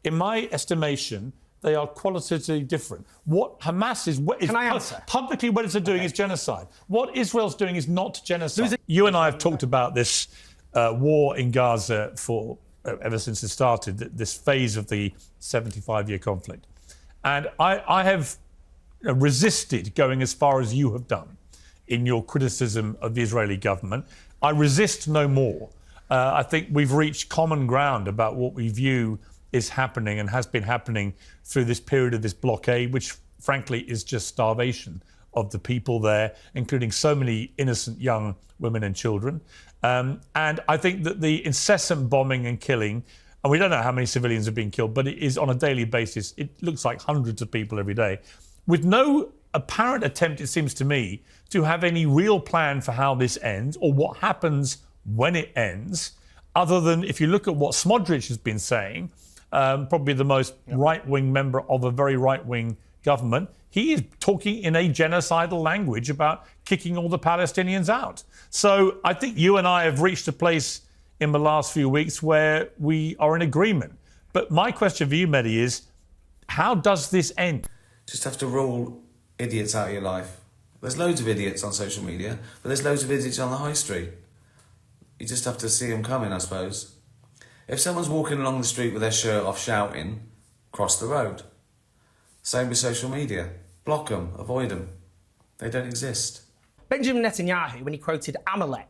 in my estimation, they are qualitatively different. What Hamas is publicly what it's doing is genocide. What Israel's doing is not genocide. You and I have talked about this war in Gaza for ever since it started, this phase of the 75-year conflict. And I have resisted going as far as you have done in your criticism of the Israeli government. I resist no more. I think we've reached common ground about what we view is happening and has been happening through this period of this blockade, which frankly is just starvation of the people there, including so many innocent young women and children. And I think that the incessant bombing and killing, and we don't know how many civilians have been killed, but it is on a daily basis. It looks like hundreds of people every day, with no apparent attempt, it seems to me, to have any real plan for how this ends or what happens when it ends, other than if you look at what Smodrich has been saying, probably the most right-wing member of a very right-wing government, he is talking in a genocidal language about kicking all the Palestinians out. So I think you and I have reached a place in the last few weeks where we are in agreement. But my question for you, Mehdi, is how does this end? Just have to rule idiots out of your life. There's loads of idiots on social media, but there's loads of idiots on the high street. You just have to see them coming, I suppose. If someone's walking along the street with their shirt off shouting, cross the road. Same with social media. Block them, avoid them. They don't exist. Benjamin Netanyahu, when he quoted Amalek,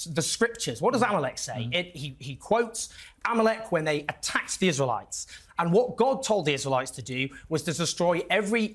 the scriptures, what does Amalek say? He quotes Amalek when they attacked the Israelites. And what God told the Israelites to do was to destroy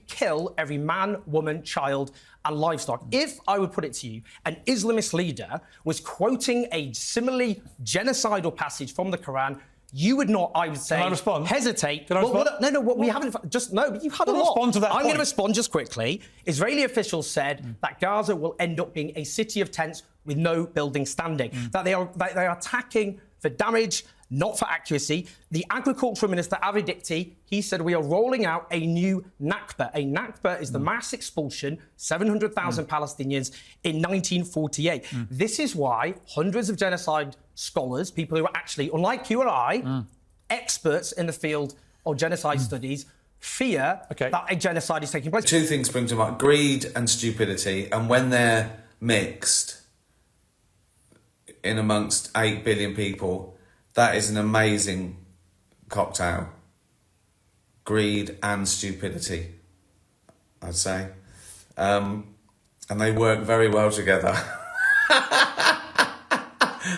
kill every man, woman, child, and livestock. If I would put it to you, an Islamist leader was quoting a similarly genocidal passage from the Quran, you would not, I would say, Can I respond? Hesitate. Can I respond? We haven't. Just no. But you've had a lot. Respond to that I'm point. going to respond just quickly. Israeli officials said that Gaza will end up being a city of tents with no building standing. That they are attacking for damage, not for accuracy. The agricultural minister, Avi Dikti, he said we are rolling out a new Nakba. A Nakba is the mass expulsion, 700,000 Palestinians in 1948. This is why hundreds of genocide scholars, people who are actually, unlike you and I, experts in the field of genocide studies, fear that a genocide is taking place. Two things spring to mind: greed and stupidity. And when they're mixed in amongst 8 billion people, that is an amazing cocktail. Greed and stupidity, I'd say. And they work very well together.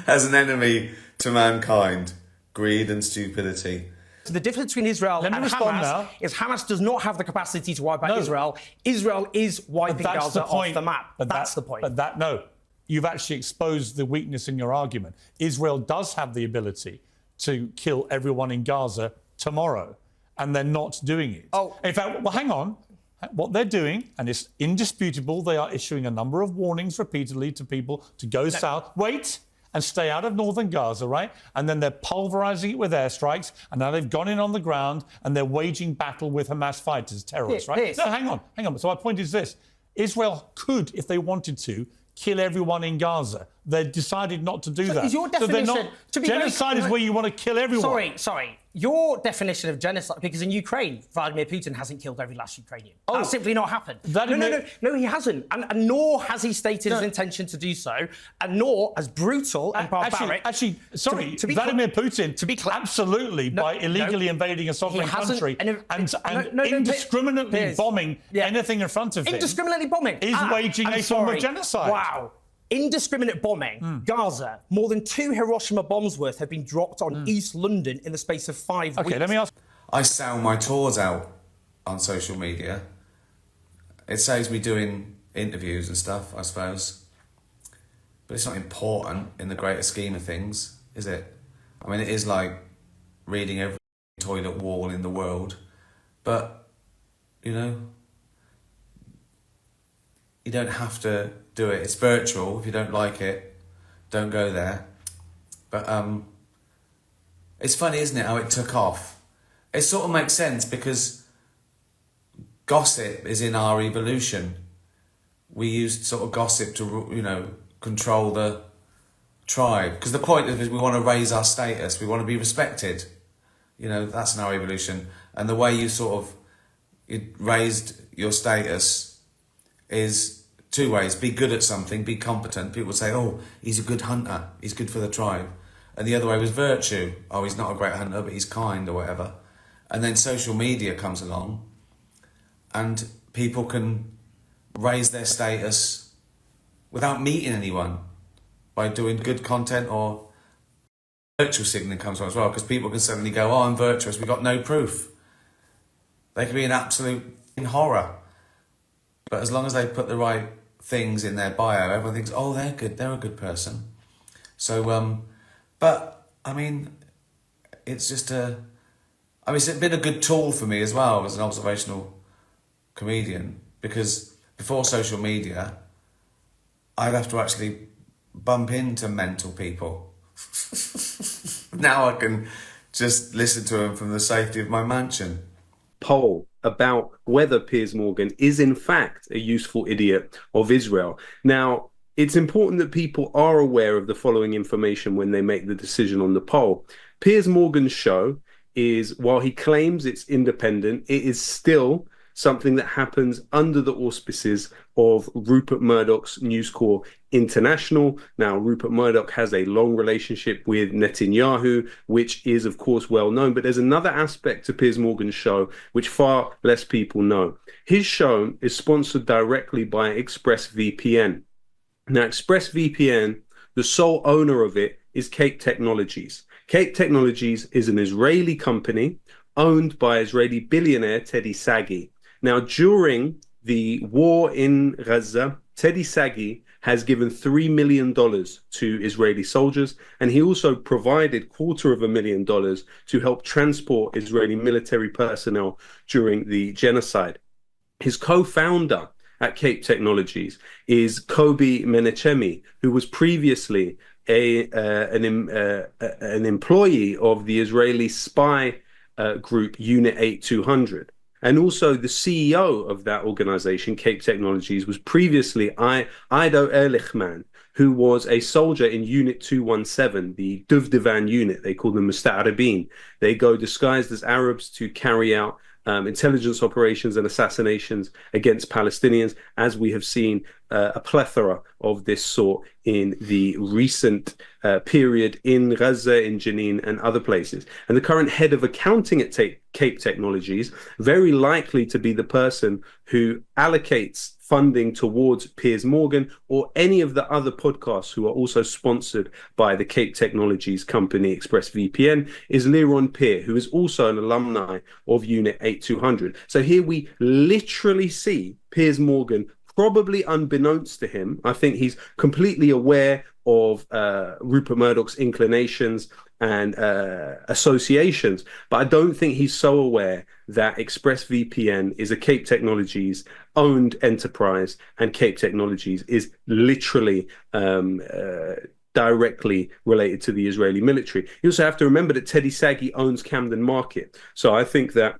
As an enemy to mankind, greed and stupidity. The difference between Israel and Hamas is Hamas does not have the capacity to wipe out Israel. Israel is wiping Gaza off the map. That's the point. You've actually exposed the weakness in your argument. Israel does have the ability to kill everyone in Gaza tomorrow, and they're not doing it. In fact, well, hang on. What they're doing, and it's indisputable, they are issuing a number of warnings repeatedly to people to go south. Wait. And stay out of northern Gaza, right? And then they're pulverizing it with airstrikes, and now they've gone in on the ground and they're waging battle with Hamas fighters, terrorists, right? No, hang on. So my point is this. Israel could, if they wanted to, kill everyone in Gaza. They decided not to do that. Is your definition... genocide is where you want to kill everyone. Sorry. Your definition of genocide, because in Ukraine, Vladimir Putin hasn't killed every last Ukrainian. That's simply not happened. No, he hasn't. And nor has he stated his intention to do so, and nor as brutal and barbaric... Vladimir Putin, absolutely, by illegally invading a sovereign country and indiscriminately bombing anything in front of him... Indiscriminately bombing? ...is waging a form of genocide. Wow. Indiscriminate bombing. Gaza, more than 2 Hiroshima bombs worth have been dropped on East London in the space of 5 weeks. OK, let me ask... I sell my tours out on social media. It saves me doing interviews and stuff, I suppose. But it's not important in the greater scheme of things, is it? I mean, it is like reading every toilet wall in the world. But, you know, you don't have to do it. It's virtual. If you don't like it, don't go there. But it's funny, isn't it, how it took off? It sort of makes sense because gossip is in our evolution. We used sort of gossip to, you know, control the tribe. Because the point is we want to raise our status. We want to be respected. You know, that's now evolution. And the way you raised your status is two ways. Be good at something, be competent. People would say, oh, he's a good hunter, he's good for the tribe. And the other way was virtue. Oh, he's not a great hunter, but he's kind or whatever. And then social media comes along and people can raise their status without meeting anyone by doing good content, or virtual signaling comes on as well, because people can suddenly go, oh, I'm virtuous, we've got no proof. They can be an absolute horror. But as long as they put the right things in their bio, everyone thinks, oh, they're good, they're a good person. So, but, I mean, it's just it's been a good tool for me as well as an observational comedian, because before social media, I'd have to actually bump into mental people. Now I can just listen to them from the safety of my mansion. Poll about whether Piers Morgan is in fact a useful idiot of Israel. Now, it's important that people are aware of the following information when they make the decision on the poll. Piers Morgan's show is, while he claims it's independent, it is still something that happens under the auspices of Rupert Murdoch's News Corp International. Now, Rupert Murdoch has a long relationship with Netanyahu, which is, of course, well known. But there's another aspect to Piers Morgan's show which far less people know. His show is sponsored directly by ExpressVPN. Now, ExpressVPN, the sole owner of it is Cape Technologies. Cape Technologies is an Israeli company owned by Israeli billionaire Teddy Sagi. Now, during the war in Gaza, Teddy Sagi has given $3 million to Israeli soldiers, and he also provided $250,000 to help transport Israeli military personnel during the genocide. His co-founder at Cape Technologies is Kobe Menachemi, who was previously an employee of the Israeli spy group Unit 8200. And also the CEO of that organization, Cape Technologies, was previously Ido Ehrlichman, who was a soldier in Unit 217, the Duvdevan unit. They call them Musta'arabin. They go disguised as Arabs to carry out intelligence operations and assassinations against Palestinians, as we have seen a plethora of this sort in the recent period in Gaza, in Jenin, and other places. And the current head of accounting at Cape Technologies, very likely to be the person who allocates funding towards Piers Morgan or any of the other podcasts who are also sponsored by the Cape Technologies company ExpressVPN, is Liron Peer, who is also an alumni of Unit 8200. So here we literally see Piers Morgan, probably unbeknownst to him. I think he's completely aware of Rupert Murdoch's inclinations and associations, but I don't think he's so aware that ExpressVPN is a Cape Technologies owned enterprise, and Cape Technologies is literally directly related to the Israeli military. You also have to remember that Teddy Sagi owns Camden Market. So I think that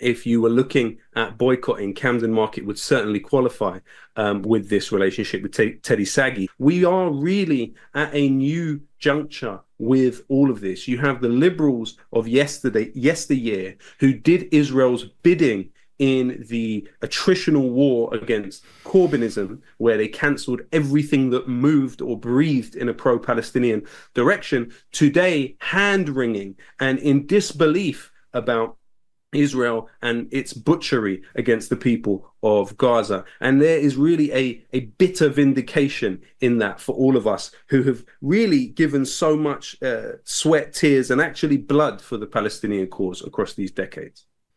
if you were looking at boycotting, Camden Market would certainly qualify with this relationship with Teddy Sagi. We are really at a new juncture with all of this. You have the liberals of yesteryear who did Israel's bidding in the attritional war against Corbynism, where they cancelled everything that moved or breathed in a pro-Palestinian direction, today hand-wringing and in disbelief about Israel and its butchery against the people of Gaza. And there is really a bitter vindication in that for all of us who have really given so much sweat, tears, and actually blood for the Palestinian cause across these decades.